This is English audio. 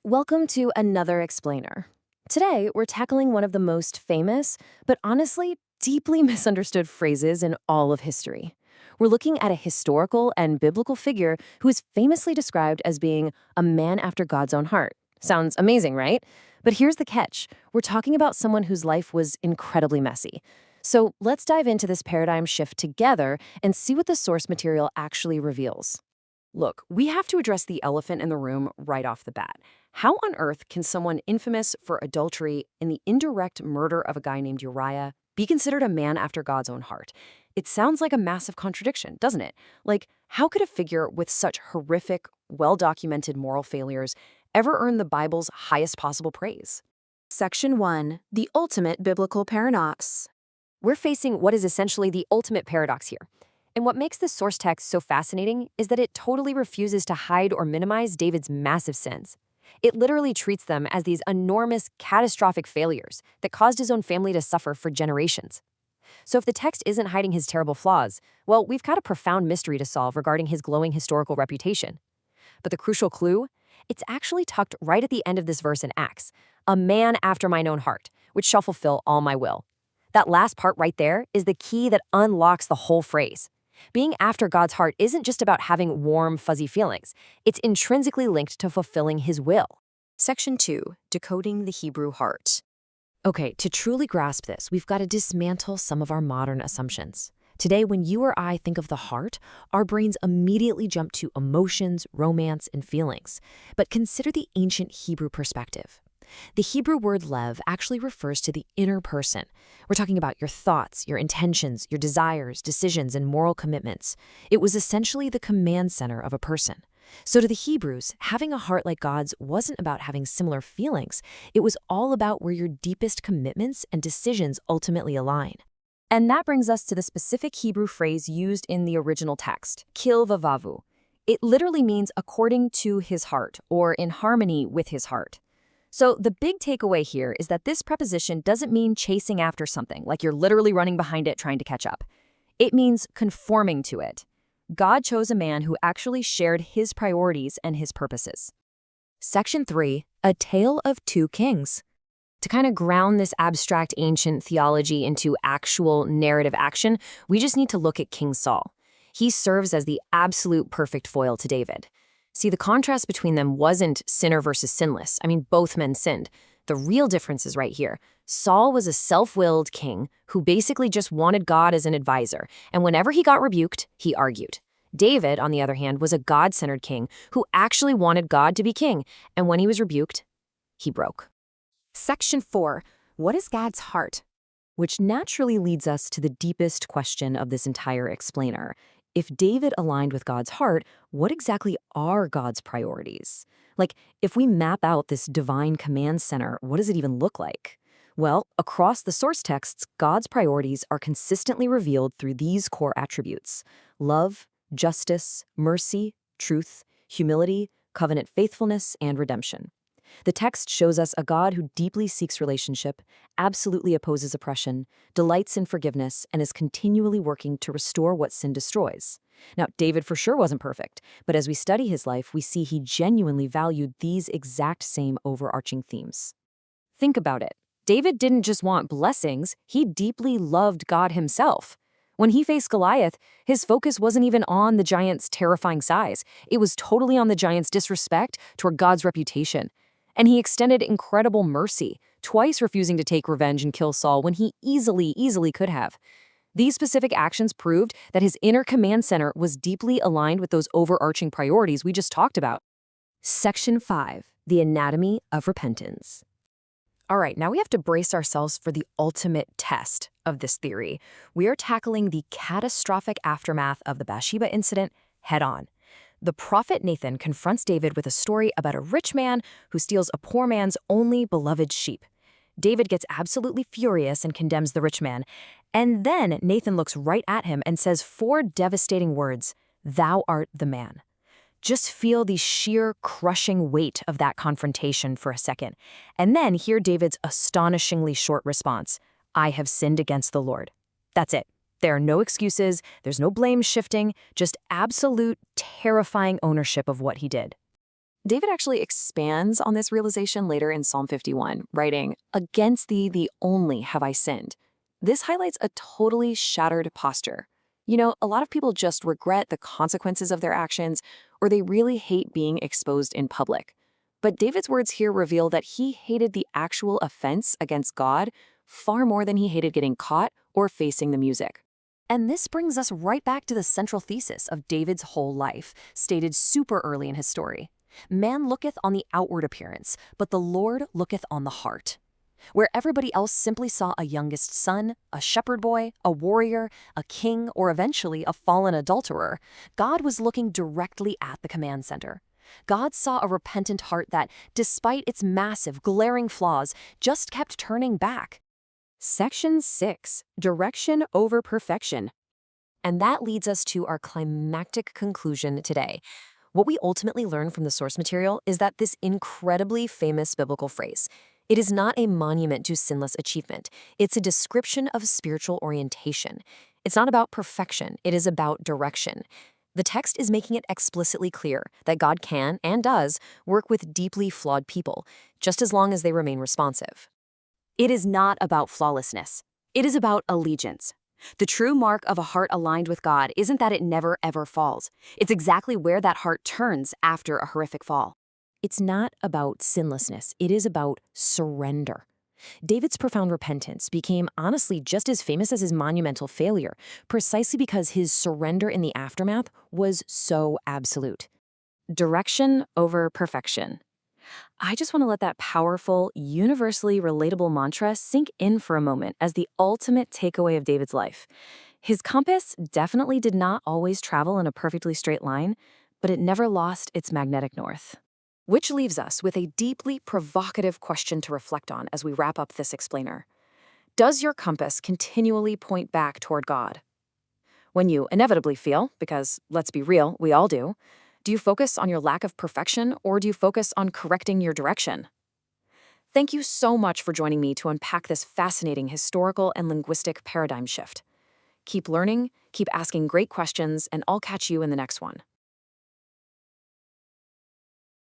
Welcome to another explainer. Today, we're tackling one of the most famous, but honestly, deeply misunderstood phrases in all of history. We're looking at a historical and biblical figure who is famously described as being a man after God's own heart. Sounds amazing, right? But here's the catch. We're talking about someone whose life was incredibly messy. So let's dive into this paradigm shift together and see what the source material actually reveals. Look, we have to address the elephant in the room right off the bat. How on earth can someone infamous for adultery and the indirect murder of a guy named Uriah be considered a man after God's own heart? It sounds like a massive contradiction, doesn't it? Like, how could a figure with such horrific, well-documented moral failures ever earn the Bible's highest possible praise? Section 1. The Ultimate Biblical Paradox. We're facing what is essentially the ultimate paradox here. And what makes this source text so fascinating is that it totally refuses to hide or minimize David's massive sins. It literally treats them as these enormous, catastrophic failures that caused his own family to suffer for generations. So if the text isn't hiding his terrible flaws, well, we've got a profound mystery to solve regarding his glowing historical reputation. But the crucial clue? It's actually tucked right at the end of this verse in Acts, a man after mine own heart, which shall fulfill all my will. That last part right there is the key that unlocks the whole phrase. Being after God's heart isn't just about having warm, fuzzy feelings. It's intrinsically linked to fulfilling his will. Section 2. Decoding the Hebrew Heart. Okay, to truly grasp this, we've got to dismantle some of our modern assumptions. Today, when you or I think of the heart, our brains immediately jump to emotions, romance, and feelings. But consider the ancient Hebrew perspective. The Hebrew word lev actually refers to the inner person. We're talking about your thoughts, your intentions, your desires, decisions, and moral commitments. It was essentially the command center of a person. So to the Hebrews, having a heart like God's wasn't about having similar feelings. It was all about where your deepest commitments and decisions ultimately align. And that brings us to the specific Hebrew phrase used in the original text, kilvavavu. It literally means according to his heart, or in harmony with his heart. So the big takeaway here is that this preposition doesn't mean chasing after something, like you're literally running behind it trying to catch up. It means conforming to it. God chose a man who actually shared his priorities and his purposes. Section 3. A Tale of Two Kings. To kind of ground this abstract ancient theology into actual narrative action, we just need to look at King Saul. He serves as the absolute perfect foil to David. See, the contrast between them wasn't sinner versus sinless. I mean, both men sinned. The real difference is right here. Saul was a self-willed king who basically just wanted God as an advisor, and whenever he got rebuked, he argued. David, on the other hand, was a God-centered king who actually wanted God to be king, and when he was rebuked, he broke. Section 4. What is God's heart? Which naturally leads us to the deepest question of this entire explainer. If David aligned with God's heart, what exactly are God's priorities? Like, if we map out this divine command center, what does it even look like? Well, across the source texts, God's priorities are consistently revealed through these core attributes: love, justice, mercy, truth, humility, covenant faithfulness, and redemption. The text shows us a God who deeply seeks relationship, absolutely opposes oppression, delights in forgiveness, and is continually working to restore what sin destroys. Now, David for sure wasn't perfect, but as we study his life, we see he genuinely valued these exact same overarching themes. Think about it. David didn't just want blessings, he deeply loved God himself. When he faced Goliath, his focus wasn't even on the giant's terrifying size. It was totally on the giant's disrespect toward God's reputation. And he extended incredible mercy, twice refusing to take revenge and kill Saul when he easily could have. These specific actions proved that his inner command center was deeply aligned with those overarching priorities we just talked about. Section 5. The Anatomy of Repentance. All right, now we have to brace ourselves for the ultimate test of this theory. We are tackling the catastrophic aftermath of the Bathsheba incident head-on. The prophet Nathan confronts David with a story about a rich man who steals a poor man's only beloved sheep. David gets absolutely furious and condemns the rich man. And then Nathan looks right at him and says 4 devastating words: "Thou art the man." Just feel the sheer crushing weight of that confrontation for a second. And then hear David's astonishingly short response: "I have sinned against the Lord." That's it. There are no excuses, there's no blame shifting, just absolute, terrifying ownership of what he did. David actually expands on this realization later in Psalm 51, writing, "Against thee, thee only have I sinned." This highlights a totally shattered posture. A lot of people just regret the consequences of their actions, or they really hate being exposed in public. But David's words here reveal that he hated the actual offense against God far more than he hated getting caught or facing the music. And this brings us right back to the central thesis of David's whole life, stated super early in his story. Man looketh on the outward appearance, but the Lord looketh on the heart. Where everybody else simply saw a youngest son, a shepherd boy, a warrior, a king, or eventually a fallen adulterer, God was looking directly at the command center. God saw a repentant heart that, despite its massive, glaring flaws, just kept turning back. Section 6, Direction over Perfection. And that leads us to our climactic conclusion today. What we ultimately learn from the source material is that this incredibly famous biblical phrase, it is not a monument to sinless achievement. It's a description of spiritual orientation. It's not about perfection, it is about direction. The text is making it explicitly clear that God can, and does, work with deeply flawed people, just as long as they remain responsive. It is not about flawlessness. It is about allegiance. The true mark of a heart aligned with God isn't that it never ever falls. It's exactly where that heart turns after a horrific fall. It's not about sinlessness, it is about surrender. David's profound repentance became honestly just as famous as his monumental failure, precisely because his surrender in the aftermath was so absolute. Direction over perfection. I just want to let that powerful, universally relatable mantra sink in for a moment as the ultimate takeaway of David's life. His compass definitely did not always travel in a perfectly straight line, but it never lost its magnetic north. Which leaves us with a deeply provocative question to reflect on as we wrap up this explainer. Does your compass continually point back toward God? When you inevitably feel, because let's be real, we all do you focus on your lack of perfection, or do you focus on correcting your direction? Thank you so much for joining me to unpack this fascinating historical and linguistic paradigm shift. Keep learning, keep asking great questions, and I'll catch you in the next one.